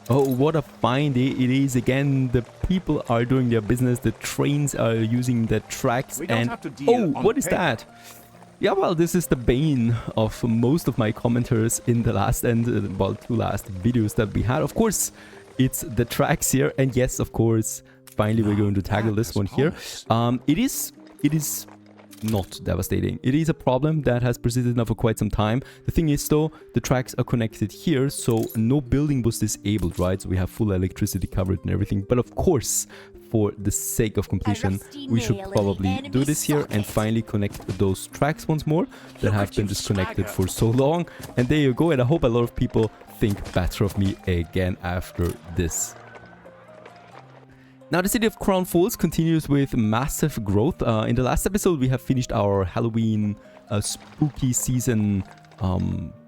Oh, what a fine day it is again. The people are doing their business. The trains are using the tracks. And oh, what is that? Yeah, well, this is the bane of most of my commenters in the last well, two last videos that we had. Of course, it's the tracks here. And yes, of course, finally we're going to tackle this one here. It is not devastating. It is a problem that has persisted now for quite some time. The thing is though, the tracks are connected here, so no building was disabled, right? So we have full electricity covered and everything. But of course, for the sake of completion, we should probably do this here and finally connect those tracks once more that have been disconnected for so long. And there you go. And I hope a lot of people think better of me again after this. Now, the city of Crown Falls continues with massive growth. In the last episode, we have finished our Halloween spooky season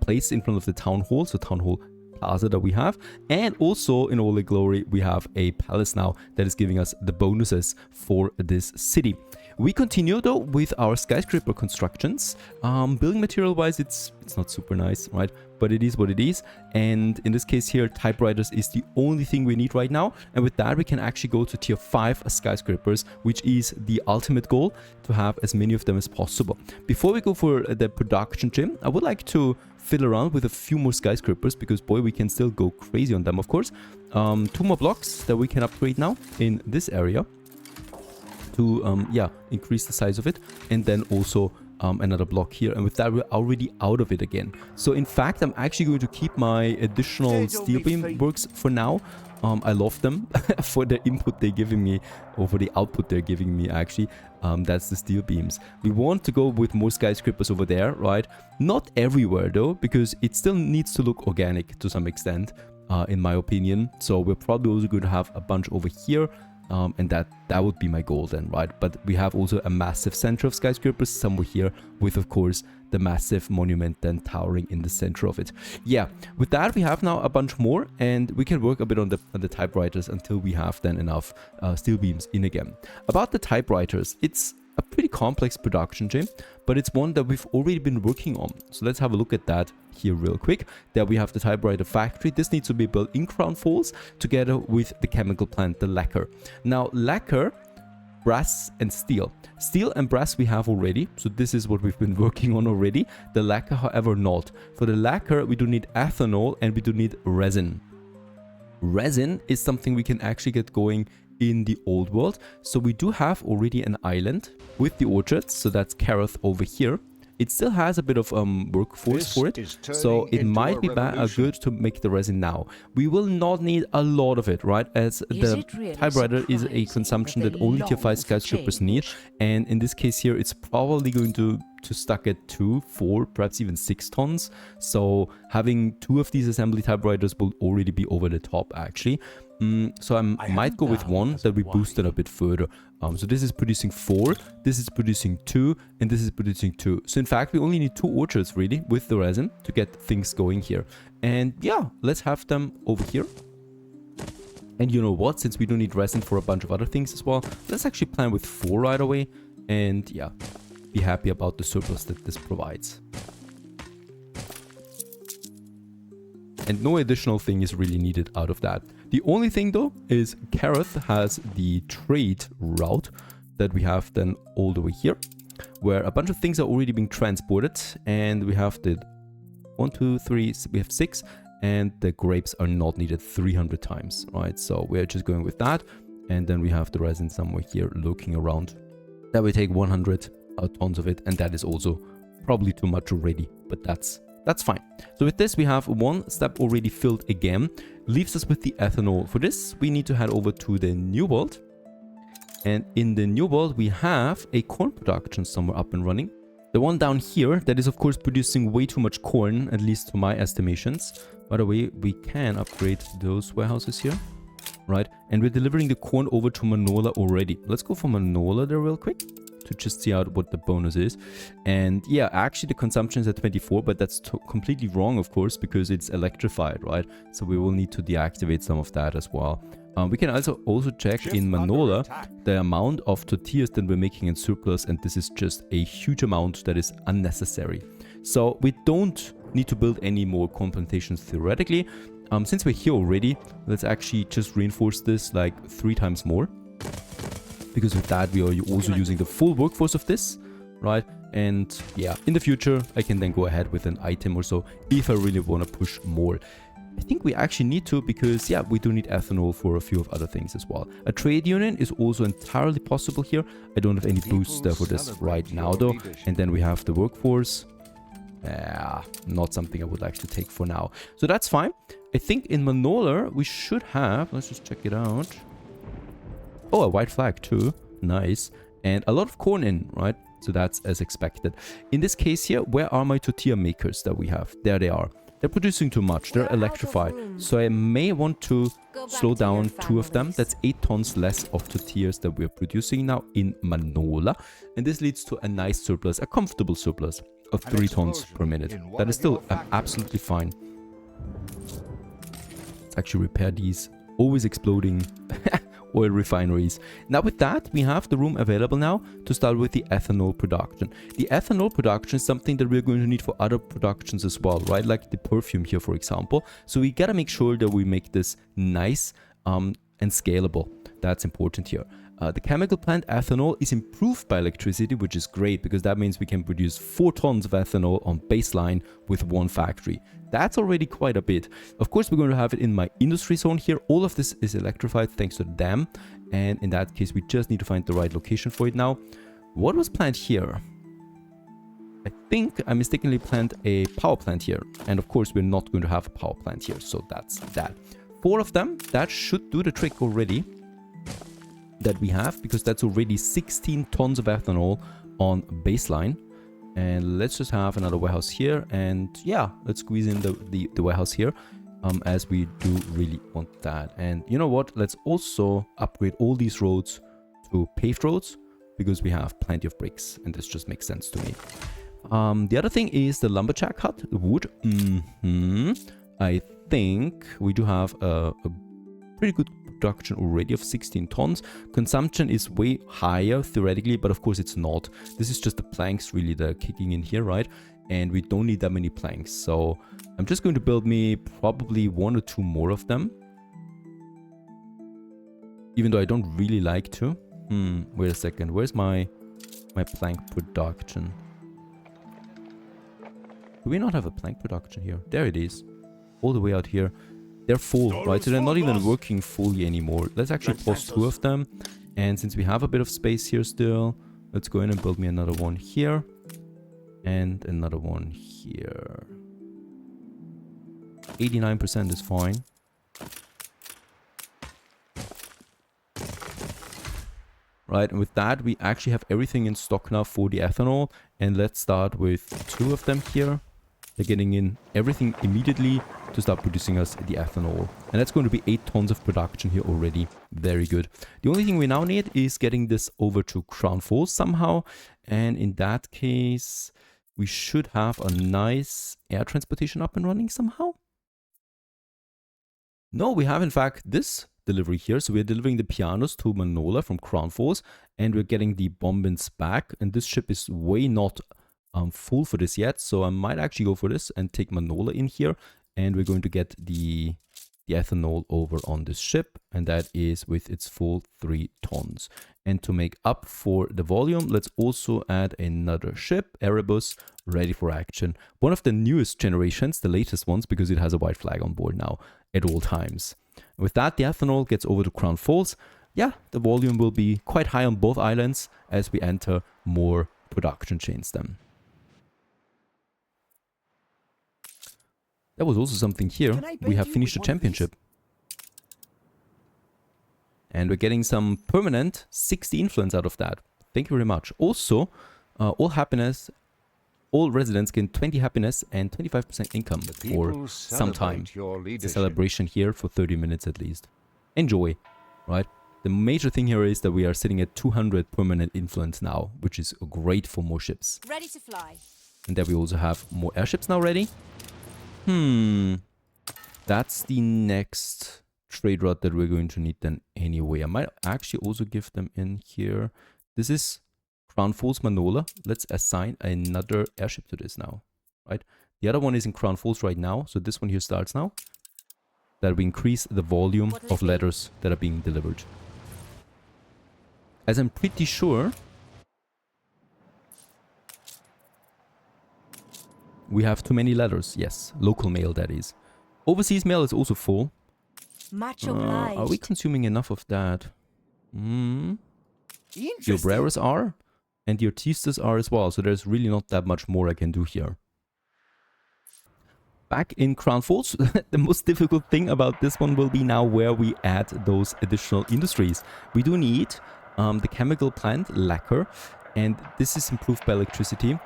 place in front of the town hall. So town hall plaza that we have. And also in all the glory, we have a palace now that is giving us the bonuses for this city. We continue though with our skyscraper constructions. Building material wise, it's not super nice, right? But it is what it is. And in this case here, typewriters is the only thing we need right now. And with that, we can actually go to tier 5 skyscrapers, which is the ultimate goal, to have as many of them as possible. Before we go for the production gym, I would like to fiddle around with a few more skyscrapers because boy, we can still go crazy on them, of course. 2 more blocks that we can upgrade now in this area to yeah, increase the size of it, and then also another block here. And with that, we're already out of it again. So in fact, I'm actually going to keep my additional steel beam works for now. I love them for the input they're giving me, or for the output they're giving me actually. That's the steel beams. We want to go with more skyscrapers over there, right? Not everywhere though, because it still needs to look organic to some extent, in my opinion. So we're probably also going to have a bunch over here. And that would be my goal then, right? But we have also a massive center of skyscrapers somewhere here with, of course, the massive monument then towering in the center of it. Yeah, with that, we have now a bunch more, and we can work a bit on the typewriters until we have then enough steel beams in again. About the typewriters, it's a pretty complex production chain, but it's one that we've already been working on. So let's have a look at that here real quick. There we have the typewriter factory. This needs to be built in Crown Falls together with the chemical plant, the lacquer. Now, lacquer, brass and steel. Steel and brass we have already, so this is what we've been working on already. The lacquer, however, not. For the lacquer, we do need ethanol and we do need resin. Resin is something we can actually get going in the old world. So we do have already an island with the orchards, so that's Kareth over here. It still has a bit of workforce for it, so it might be good to make the resin now. We will not need a lot of it, right? As the typewriter is a consumption that only tier 5 skyscrapers need, and in this case here, it's probably going to stack at 2, 4, perhaps even 6 tons. So having 2 of these assembly typewriters will already be over the top, actually. So I might go with 1 that we boosted a bit further. So this is producing 4, this is producing 2, and this is producing 2. So in fact, we only need 2 orchards really with the resin to get things going here. And yeah, let's have them over here. And you know what, since we don't need resin for a bunch of other things as well, let's actually plan with 4 right away. And yeah, be happy about the surplus that this provides. And no additional thing is really needed out of that. The only thing though is Kareth has the trade route that we have then all the way here, where a bunch of things are already being transported, and we have the 1, 2, 3, we have 6, and the grapes are not needed 300 times, right? So we're just going with that, and then we have the resin somewhere here looking around. That we take 100 tons of it, and that is also probably too much already, but that's fine. So with this, we have 1 step already filled again. Leaves us with the ethanol. For this, we need to head over to the New World. And in the New World, we have a corn production somewhere up and running. The one down here, that is of course producing way too much corn, at least to my estimations. By the way, we can upgrade those warehouses here, right? And we're delivering the corn over to Manola already. Let's go for Manola there real quick to just see out what the bonus is. And yeah, actually the consumption is at 24, but that's completely wrong, of course, because it's electrified, right? So we will need to deactivate some of that as well. We can also check in Manola the amount of tortillas that we're making in surplus, and this is just a huge amount that is unnecessary. So we don't need to build any more complementations theoretically. Since we're here already, let's actually just reinforce this like 3 times more. Because with that, we are also using the full workforce of this, right? And yeah, in the future, I can then go ahead with an item or so if I really want to push more. I think we actually need to because, yeah, we do need ethanol for a few of other things as well. A trade union is also entirely possible here. I don't have any boosts there for this right now, though. And then we have the workforce. Not something I would like to take for now. So that's fine. I think in Manola, we should have... Let's just check it out. Oh, a white flag too. Nice. And a lot of corn in, right? So that's as expected. In this case here, where are my tortilla makers that we have? There they are. They're producing too much. They're electrified. So I may want to slow down 2 of them. That's 8 tons less of tortillas that we're producing now in Manola. And this leads to a nice surplus, a comfortable surplus of 3 tons per minute. That is still absolutely fine. Let's actually repair these always exploding oil refineries. Now with that, we have the room available now to start with the ethanol production. The ethanol production is something that we're going to need for other productions as well, right? Like the perfume here, for example. So we gotta make sure that we make this nice and scalable. That's important here. The chemical plant ethanol is improved by electricity, which is great because that means we can produce 4 tons of ethanol on baseline with 1 factory. That's already quite a bit. Of course, we're going to have it in my industry zone here. All of this is electrified thanks to the dam. And in that case, we just need to find the right location for it now. What was planned here? I think I mistakenly planned a power plant here. And of course, we're not going to have a power plant here. So that's that. 4 of them, that should do the trick already. That we have, because that's already 16 tons of ethanol on baseline. And let's just have another warehouse here, and yeah, let's squeeze in the warehouse here, as we do really want that. And you know what, let's also upgrade all these roads to paved roads because we have plenty of bricks, and this just makes sense to me. The other thing is the lumberjack hut, the wood. I think we do have a pretty good production already of 16 tons. Consumption is way higher theoretically, but of course it's not. This is just the planks really that are kicking in here, right? And we don't need that many planks. So I'm just going to build me probably 1 or 2 more of them. Even though I don't really like to. Wait a second. Where's my plank production? Do we not have a plank production here? There it is. All the way out here. They're full, right? So they're not even working fully anymore. Let's actually pause 2 of them. And since we have a bit of space here still, let's go in and build me another one here. And another one here. 89% is fine. Right, and with that, we actually have everything in stock now for the ethanol. And let's start with 2 of them here. They're getting in everything immediately to start producing us the ethanol. And that's going to be 8 tons of production here already. Very good. The only thing we now need is getting this over to Crown Falls somehow. And in that case, we should have a nice air transportation up and running somehow. No, we have in fact this delivery here. So we're delivering the pianos to Manola from Crown Falls. And we're getting the bombins back. And this ship is way not full for this yet, so I might actually go for this and take Manola in here, and we're going to get the ethanol over on this ship, and that is with its full 3 tons. And to make up for the volume, let's also add another ship, Erebus, ready for action. One of the newest generations, the latest ones, because it has a white flag on board now at all times. And with that, the ethanol gets over to Crown Falls. Yeah, the volume will be quite high on both islands as we enter more production chains then. That was also something here. We have finished the championship. And we're getting some permanent 60 influence out of that. Thank you very much. Also, all residents gain 20 happiness and 25% income for some time. It's a celebration here for 30 minutes at least. Enjoy, right? The major thing here is that we are sitting at 200 permanent influence now, which is great for more ships. Ready to fly. And then we also have more airships now ready. That's the next trade route that we're going to need then anyway. I might actually also give them in here. This is Crown Falls Manola. Let's assign another airship to this now, right? The other one is in Crown Falls right now. So this one here starts now. That we increase the volume of letters that are being delivered. As I'm pretty sure we have too many letters. Yes, local mail that is. Overseas mail is also full. Much obliged. Are we consuming enough of that? The obreras are, and the artistas are as well. So there's really not that much more I can do here. Back in Crown Falls, the most difficult thing about this one will be now where we add those additional industries. We do need the chemical plant, lacquer, and this is improved by electricity.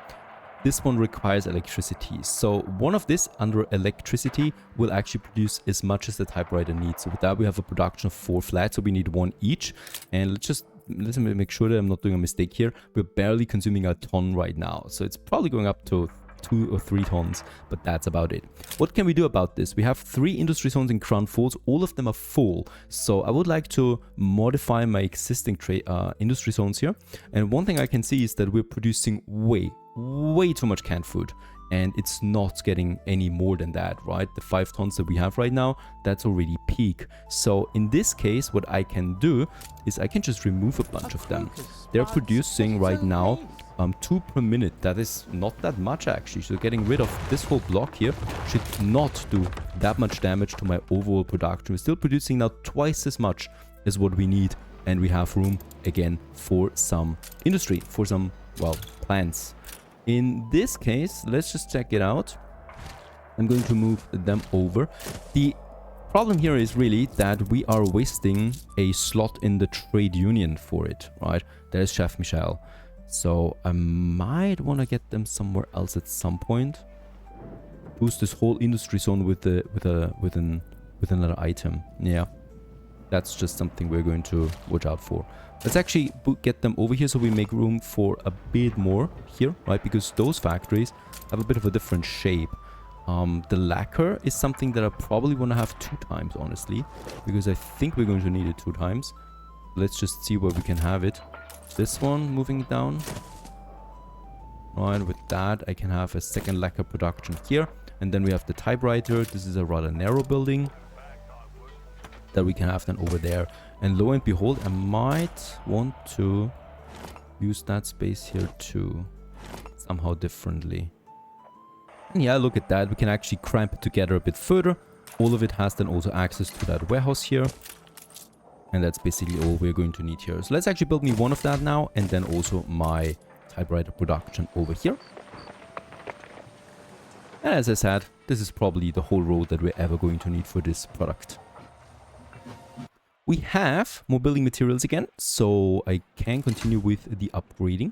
This one requires electricity. So one of this under electricity will actually produce as much as the typewriter needs. So with that we have a production of 4 flats, so we need 1 each. And let's make sure that I'm not doing a mistake here. We're barely consuming a ton right now. So it's probably going up to 2 or 3 tons, but that's about it. What can we do about this? We have 3 industry zones in Crown Falls. All of them are full. So I would like to modify my existing industry zones here. And one thing I can see is that we're producing way too much canned food. And it's not getting any more than that, right? The 5 tons that we have right now, that's already peak. So in this case, what I can do is I can just remove a bunch of them. They're producing right now 2 per minute. That is not that much actually. So getting rid of this whole block here should not do that much damage to my overall production. We're still producing now twice as much as what we need. And we have room again for some industry, for some, well, plants. In this case, let's just check it out. I'm going to move them over. The problem here is really that we are wasting a slot in the trade union for it, right? There's Chef Michel. So I might want to get them somewhere else at some point. Boost this whole industry zone with another item. Yeah, that's just something we're going to watch out for. Let's actually get them over here so we make room for a bit more here, right? Because those factories have a bit of a different shape. The lacquer is something that I probably want to have 2 times, honestly, because I think we're going to need it 2 times. Let's just see where we can have it. This one moving down. Right, with that I can have a second lacquer production here. And then we have the typewriter. This is a rather narrow building that we can have then over there. And lo and behold, I might want to use that space here too, somehow differently. And yeah, look at that. We can actually cramp it together a bit further. All of it has then also access to that warehouse here. And that's basically all we're going to need here. So let's actually build me one of that now. And then also my typewriter production over here. And as I said, this is probably the whole road that we're ever going to need for this product. We have more building materials again. So I can continue with the upgrading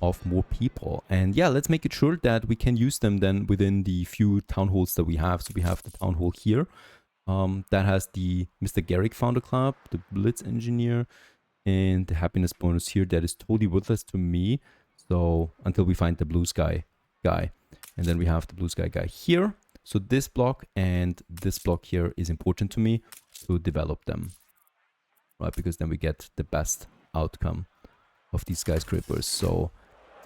of more people. And yeah, let's make it sure that we can use them then within the few town halls that we have. So we have the town hall here. That has the Mr. Garrick Founder Club, the Blitz Engineer, and the happiness bonus here. That is totally worthless to me. So until we find the blue sky guy. And then we have the blue sky guy here. So this block and this block here is important to me to develop them. Right, because then we get the best outcome of these skyscrapers. So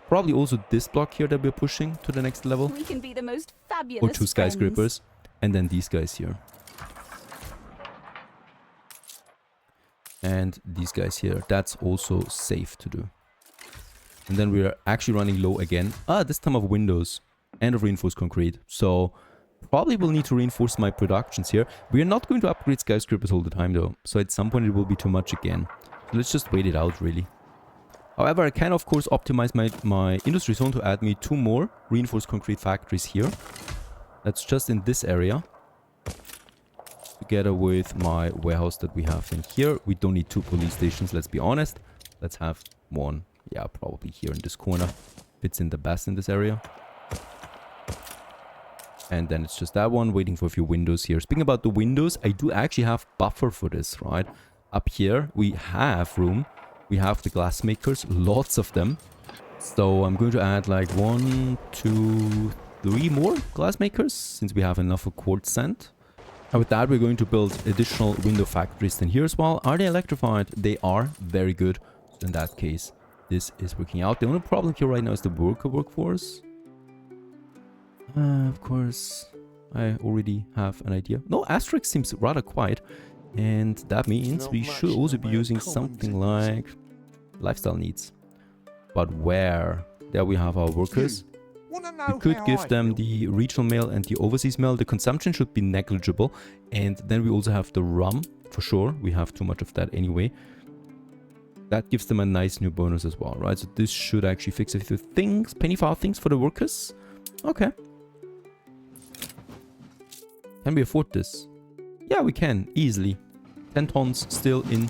probably also this block here that we're pushing to the next level. We can be the most fabulous or 2 skyscrapers. And then these guys here. And these guys here, that's also safe to do. And then we are actually running low again. This time of windows and of reinforced concrete. So probably will need to reinforce my productions here. We are not going to upgrade skyscrapers all the time though. So at some point it will be too much again. So let's just wait it out really. However, I can of course optimize my industry zone to add me 2 more reinforced concrete factories here. That's just in this area. Together with my warehouse that we have in here. We don't need 2 police stations, let's be honest. Let's have 1. Yeah, probably here in this corner. Fits in the best in this area. And then it's just that one, waiting for a few windows here. Speaking about the windows, I do actually have buffer for this, right? Up here, we have room. We have the glass makers, lots of them. So I'm going to add like 1, 2, 3 more glass makers, since we have enough of quartz sand. And with that, we're going to build additional window factories then here as well. Are they electrified? They are. Very good. In that case, this is working out. The only problem here right now is the workforce. Of course, I already have an idea. No, asterisk seems rather quiet. And that means we should also be using something like lifestyle needs. But where? There we have our workers. We could give them the regional mail and the overseas mail. The consumption should be negligible. And then we also have the rum, for sure. We have too much of that anyway. That gives them a nice new bonus as well, right? So this should actually fix a few things. Penny file things for the workers. Okay. Can we afford this? Yeah, we can. Easily. 10 tons still in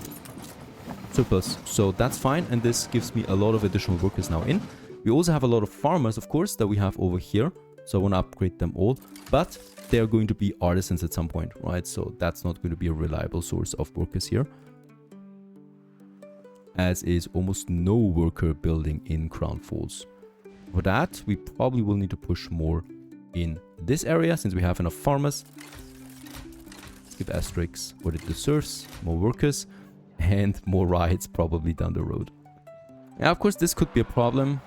surplus. So that's fine. And this gives me a lot of additional workers now in. We also have a lot of farmers, of course, that we have over here. So I want to upgrade them all. But they're going to be artisans at some point, right? So that's not going to be a reliable source of workers here. As is almost no worker building in Crown Falls. For that, we probably will need to push more in this area since we have enough farmers. Let's give asterisks what it deserves. More workers and more rides probably down the road. Yeah, of course, this could be a problem.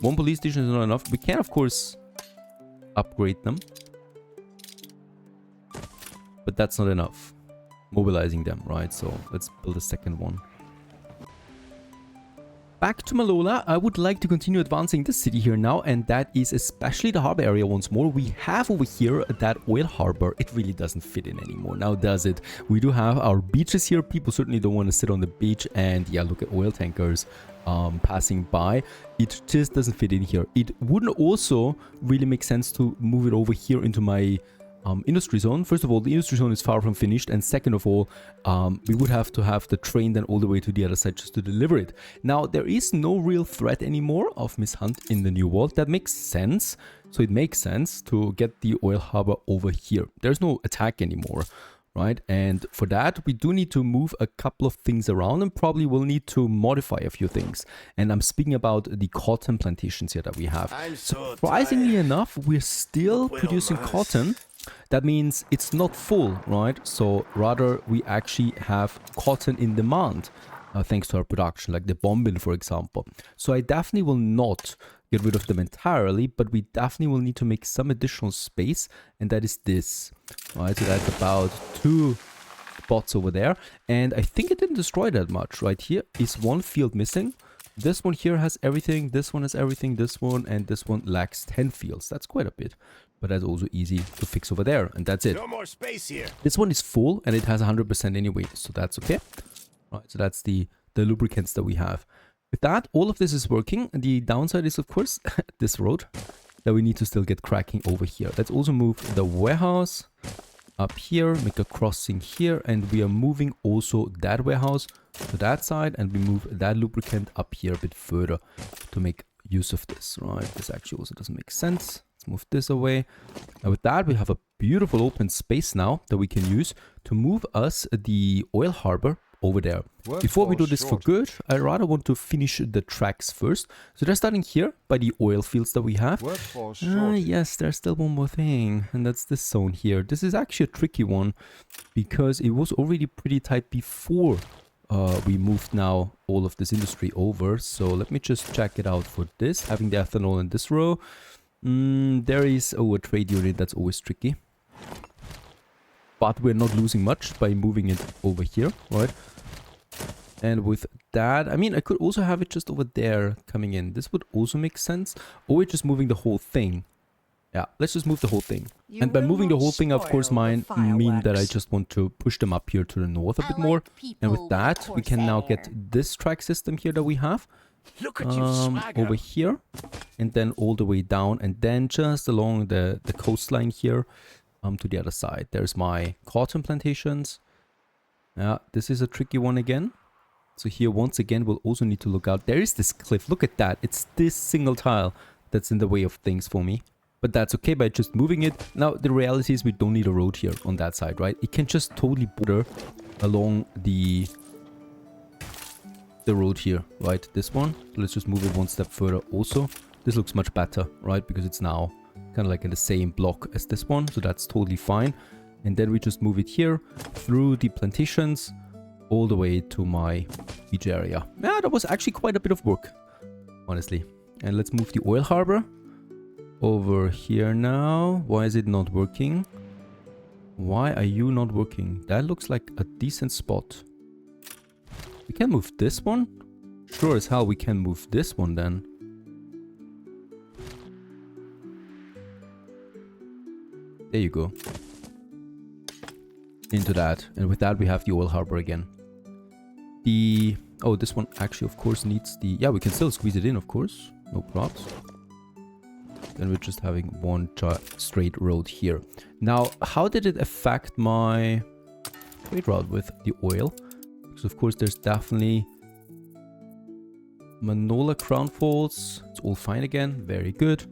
One police station is not enough. We can, of course, upgrade them. But that's not enough. Mobilizing them, right? So let's build a second one. Back to Malola, I would like to continue advancing the city here now, and that is especially the harbor area once more. We have over here that oil harbor. It really doesn't fit in anymore, now does it? We do have our beaches here. People certainly don't want to sit on the beach and, yeah, look at oil tankers passing by. It just doesn't fit in here. It wouldn't also really make sense to move it over here into my industry zone. First of all, the industry zone is far from finished, and second of all, we would have to have the train then all the way to the other side just to deliver it. Now, there is no real threat anymore of Miss Hunt in the new world. That makes sense. So it makes sense to get the oil harbor over here. There's no attack anymore, right? And for that, we do need to move a couple of things around and probably will need to modify a few things. And I'm speaking about the cotton plantations here that we have. Surprisingly enough, we're still producing cotton. That means it's not full, right? So rather we actually have cotton in demand thanks to our production, like the bombin, for example. So I definitely will not get rid of them entirely, but we definitely will need to make some additional space, and that is this, right? So that's about 2 spots over there, and I think it didn't destroy that much. Right here is 1 field missing. This one here has everything, this one has everything, this one, and this one lacks 10 fields. That's quite a bit. But that's also easy to fix over there, and that's it. No more space here. This one is full, and it has 100% anyway, so that's okay. Right, so that's the lubricants that we have. With that, all of this is working. And the downside is, of course, this road that we need to still get cracking over here. Let's also move the warehouse up here, make a crossing here, and we are moving also that warehouse to that side, and we move that lubricant up here a bit further to make use of this, right? This actually also doesn't make sense. Let's move this away. And with that, we have a beautiful open space now that we can use to move us the oil harbor over there. Before we do this for good, I rather want to finish the tracks first. So they're starting here by the oil fields that we have. Yes, there's still one more thing, and that's this zone here. This is actually a tricky one because it was already pretty tight before we moved now all of this industry over. So let me just check it out for this. Having the ethanol in this row. There is a trade unit that's always tricky. But we're not losing much by moving it over here, right? And with that, I mean, I could also have it just over there coming in. This would also make sense. Or we're just moving the whole thing. Yeah, let's just move the whole thing. And by moving the whole thing, of course, mean that I just want to push them up here to the north a bit more. And with that, we can now get this track system here that we have. Look at you, swagger. Over here. And then all the way down. And then just along the coastline here. To the other side. There's my cotton plantations. Yeah, this is a tricky one again. So here once again we'll also need to look out. There is this cliff. Look at that. It's this single tile that's in the way of things for me. But that's okay by just moving it. Now the reality is we don't need a road here on that side, right? It can just totally border along the road here, right? This one. Let's just move it one step further also. This looks much better, right? Because it's now kind of like in the same block as this one, so that's totally fine. And then we just move it here through the plantations all the way to my beach area. Yeah, that was actually quite a bit of work. honestly. And let's move the oil harbor over here now. Why is it not working? Why are you not working? That looks like a decent spot. We can move this one. Sure as hell we can move this one then. There you go. Into that. And with that we have the oil harbor again. Oh, this one actually of course needs the... Yeah, we can still squeeze it in, of course. No props. Then we're just having one straight road here. Now, how did it affect my trade route with the oil? Because of course there's definitely Manola Crown Falls. It's all fine again. Very good.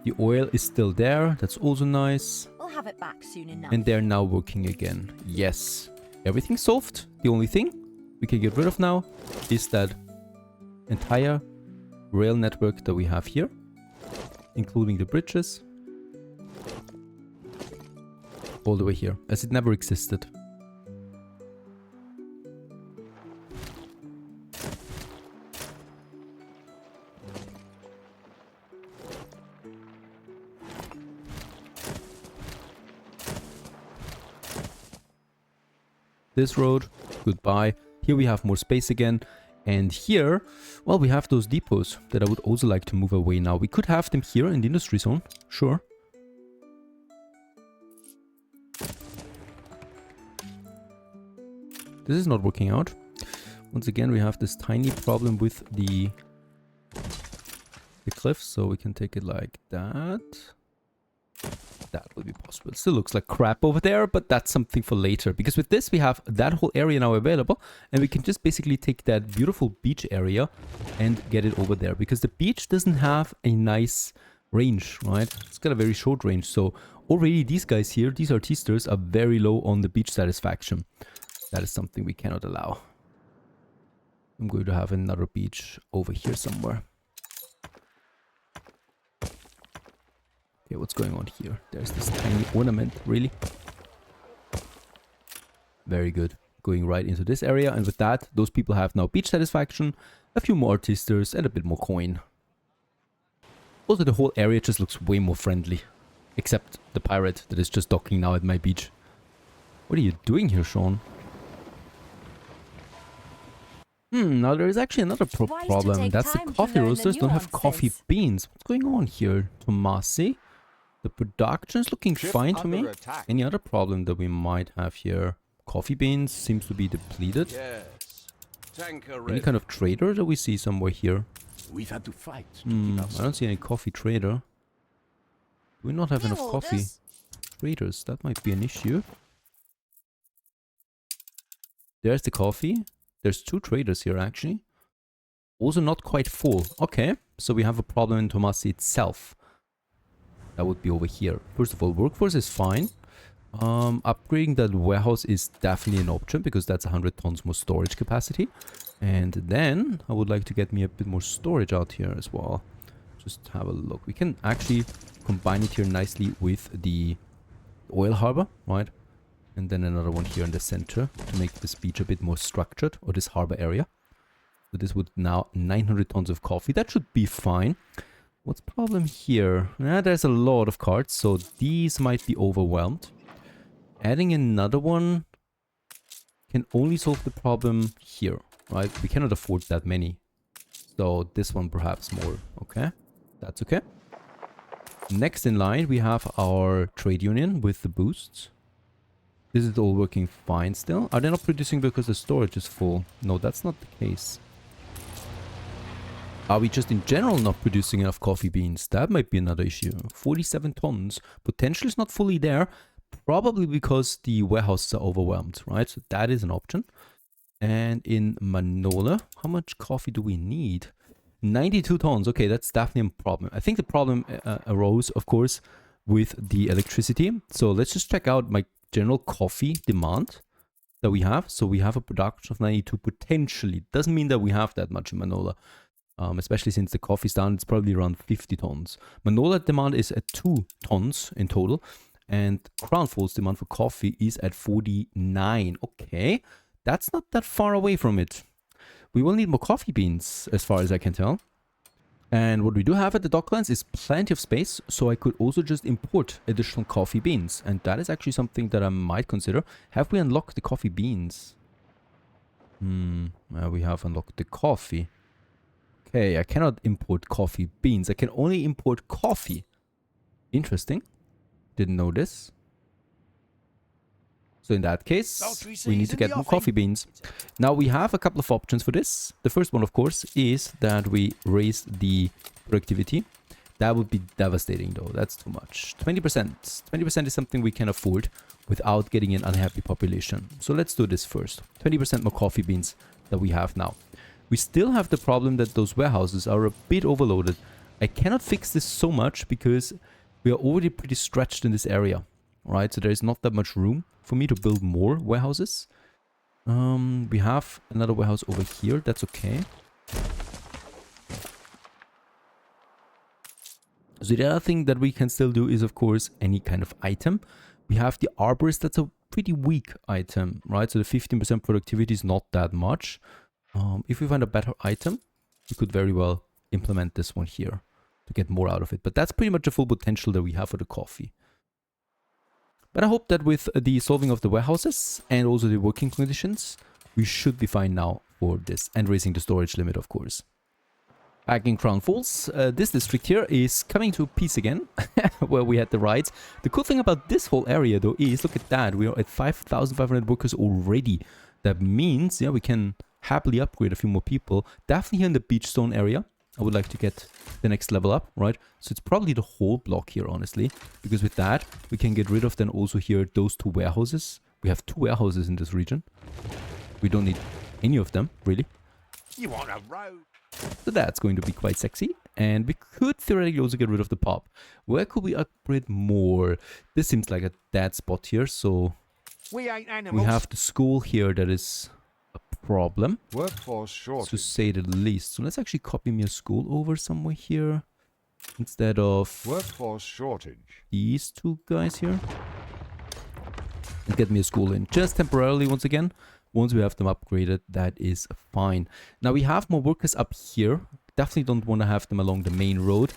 The oil is still there. That's also nice. We'll have it back soon enough. And they're now working again. Yes. Everything's solved. The only thing we can get rid of now is that entire rail network that we have here, including the bridges, all the way here, as it never existed. This road, goodbye. Here we have more space again. And here, well, we have those depots that I would also like to move away now. We could have them here in the industry zone, sure. This is not working out. Once again, we have this tiny problem with the cliff, so we can take it like that. That would be possible. It still looks like crap over there, but that's something for later. Because with this, we have that whole area now available. And we can just basically take that beautiful beach area and get it over there. Because the beach doesn't have a nice range, right? It's got a very short range. So already these guys here, these artistas, are very low on the beach satisfaction. That is something we cannot allow. I'm going to have another beach over here somewhere. Okay, what's going on here? There's this tiny ornament, really. Very good. Going right into this area, and with that, those people have now beach satisfaction, a few more artistas, and a bit more coin. Also, the whole area just looks way more friendly. Except the pirate that is just docking now at my beach. What are you doing here, Sean? Now there is actually another problem. That's the coffee roasters don't have coffee beans. What's going on here, Tomasi? The production is looking fine to me. Any other problem that we might have here? Coffee beans seems to be depleted. Yes. Any kind of trader that we see somewhere here? We've had to fight. I don't see any coffee trader. Do we not have enough coffee? Traders, that might be an issue. There's the coffee. There's two traders here actually. Also not quite full. Okay, so we have a problem in Tomasi itself. That would be over here. First of all, workforce is fine. Upgrading that warehouse is definitely an option because that's 100 tons more storage capacity. And then I would like to get me a bit more storage out here as well. Just have a look. We can actually combine it here nicely with the oil harbor, right? And then another one here in the center to make this beach a bit more structured, or this harbor area. So this would now 900 tons of coffee. That should be fine. What's the problem here? There's a lot of carts, so these might be overwhelmed. Adding another one can only solve the problem here, right? We cannot afford that many. So this one perhaps more. Okay, that's okay. Next in line, we have our trade union with the boosts. This is all working fine still. Are they not producing because the storage is full? No, that's not the case. Are we just in general not producing enough coffee beans? That might be another issue. 47 tons. Potential is not fully there. Probably because the warehouses are overwhelmed, right? So that is an option. And in Manola, how much coffee do we need? 92 tons. Okay, that's definitely a problem. I think the problem arose, of course, with the electricity. So let's just check out my general coffee demand that we have. So we have a production of 92 potentially. Doesn't mean that we have that much in Manola. Especially since the coffee's down, it's probably around 50 tons. Manola demand is at 2 tons in total. And Crown Falls demand for coffee is at 49. Okay, that's not that far away from it. We will need more coffee beans, as far as I can tell. And what we do have at the Docklands is plenty of space, so I could also just import additional coffee beans. And that is actually something that I might consider. Have we unlocked the coffee beans? We have unlocked the coffee. Okay, I cannot import coffee beans. I can only import coffee. Interesting. Didn't know this. So in that case, we need to get more coffee beans. Now we have a couple of options for this. The first one, of course, is that we raise the productivity. That would be devastating though. That's too much. 20%. 20% is something we can afford without getting an unhappy population. So let's do this first. 20% more coffee beans that we have now. We still have the problem that those warehouses are a bit overloaded. I cannot fix this so much because we are already pretty stretched in this area. Right, so there is not that much room for me to build more warehouses. We have another warehouse over here. That's okay. So the other thing that we can still do is, of course, any kind of item. We have the arborist. That's a pretty weak item, right? So the 15% productivity is not that much. If we find a better item, we could very well implement this one here to get more out of it. But that's pretty much the full potential that we have for the coffee. But I hope that with the solving of the warehouses and also the working conditions, we should be fine now for this. And raising the storage limit, of course. Back in Crown Falls, this district here is coming to peace again, where we had the riots. The cool thing about this whole area, though, is, look at that, we are at 5,500 workers already. That means, yeah, we can happily upgrade a few more people. Definitely here in the Beachstone area. I would like to get the next level up, right? So it's probably the whole block here, honestly. Because with that, we can get rid of then also here those two warehouses. We have 2 warehouses in this region. We don't need any of them, really. You want a road? So that's going to be quite sexy. And we could theoretically also get rid of the pub. Where could we upgrade more? This seems like a dead spot here, so... We ain't animals. We have the school here that is a problem. Workforce shortage. To say the least. So let's actually copy me a school over somewhere here. Instead of... Workforce shortage. These 2 guys here. And get me a school in. Just temporarily once again. Once we have them upgraded, that is fine. Now we have more workers up here. Definitely don't want to have them along the main road.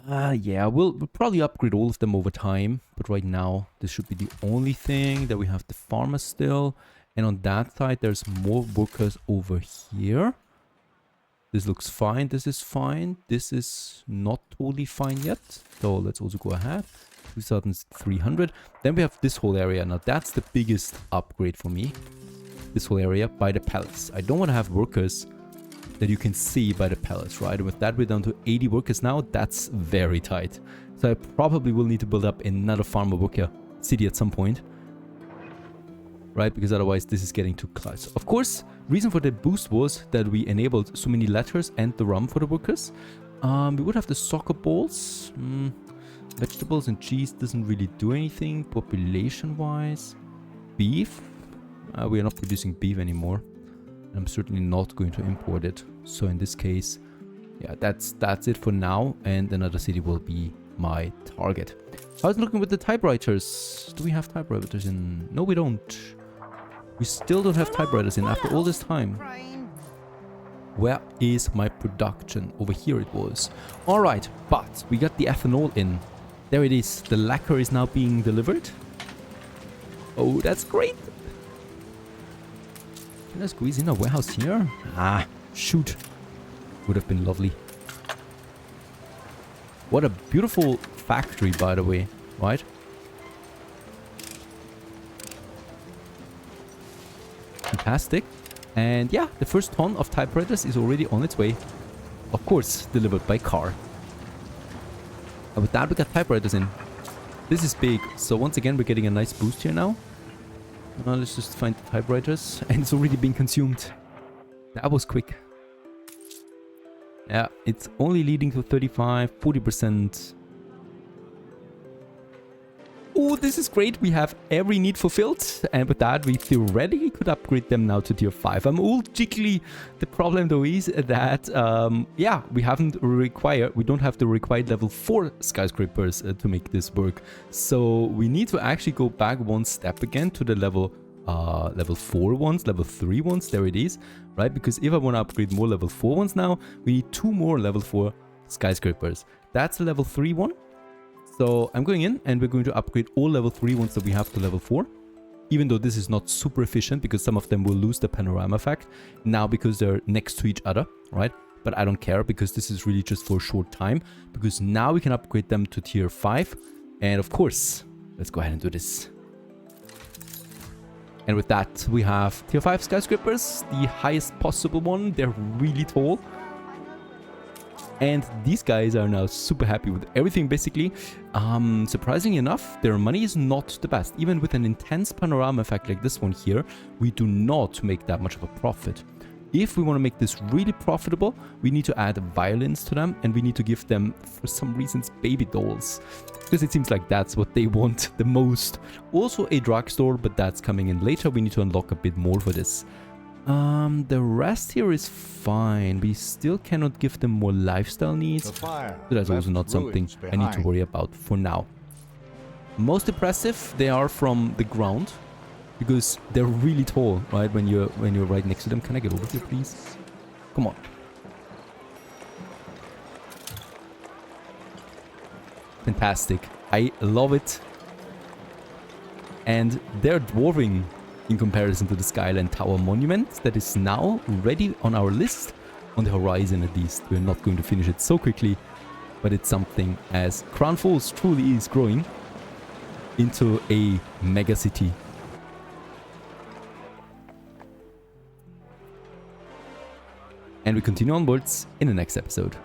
Yeah, we'll probably upgrade all of them over time. But right now, this should be the only thing. That we have the farmers still. And on that side, there's more workers over here. This looks fine. This is fine. This is not totally fine yet. So let's also go ahead. 2,300. Then we have this whole area. Now that's the biggest upgrade for me. This whole area by the palace. I don't want to have workers that you can see by the palace, right? And with that, we're down to 80 workers now. That's very tight. So I probably will need to build up another farmer worker city at some point. Right? Because otherwise this is getting too close. Of course, reason for the boost was that we enabled so many letters and the rum for the workers. We would have the soccer balls. Vegetables and cheese doesn't really do anything population-wise. Beef. We are not producing beef anymore. I'm certainly not going to import it. So in this case, yeah, that's it for now. And another city will be my target. How's it looking with the typewriters? Do we have typewriters in? No, we don't. We still don't have typewriters in after all this time. Where is my production? Over here it was. Alright, but we got the ethanol in. There it is. The lacquer is now being delivered. Oh, that's great. Can I squeeze in a warehouse here? Ah, shoot. Would have been lovely. What a beautiful factory, by the way, right? Fantastic. And yeah, the first ton of typewriters is already on its way. Of course, delivered by car. And with that, we got typewriters in. This is big. So once again, we're getting a nice boost here now. Let's just find the typewriters. And it's already been consumed. That was quick. Yeah, it's only leading to 35, 40%. Oh, this is great. We have every need fulfilled. And with that, we theoretically could upgrade them now to tier 5. I'm all jiggly. The problem though is that, yeah, we don't have the required level 4 skyscrapers to make this work. So we need to actually go back one step again to the level level 4 ones, level 3 ones. There it is, right? Because if I want to upgrade more level 4 ones now, we need 2 more level 4 skyscrapers. That's a level 3 one. So I'm going in and we're going to upgrade all level 3 ones that we have to level 4. Even though this is not super efficient because some of them will lose the panorama effect now because they're next to each other, right? But I don't care because this is really just for a short time, because now we can upgrade them to tier 5. And of course, let's go ahead and do this. And with that, we have tier 5 skyscrapers, the highest possible one. They're really tall. And these guys are now super happy with everything, basically. Surprisingly enough, their money is not the best. Even with an intense panorama effect like this one here, we do not make that much of a profit. If we want to make this really profitable, we need to add violins to them, and we need to give them, for some reasons, baby dolls. Because it seems like that's what they want the most. Also a drugstore, but that's coming in later. We need to unlock a bit more for this. The rest here is fine. We still cannot give them more lifestyle needs. So that's also not something I need to worry about for now. Most impressive, they are from the ground, because they're really tall, right? When you're right next to them. Can I get over here, please? Come on. Fantastic. I love it. And they're dwarfing in comparison to the Skyline Tower Monument that is now ready on our list, on the horizon at least. We're not going to finish it so quickly, but it's something, as Crown Falls truly is growing into a mega city. And we continue onwards in the next episode.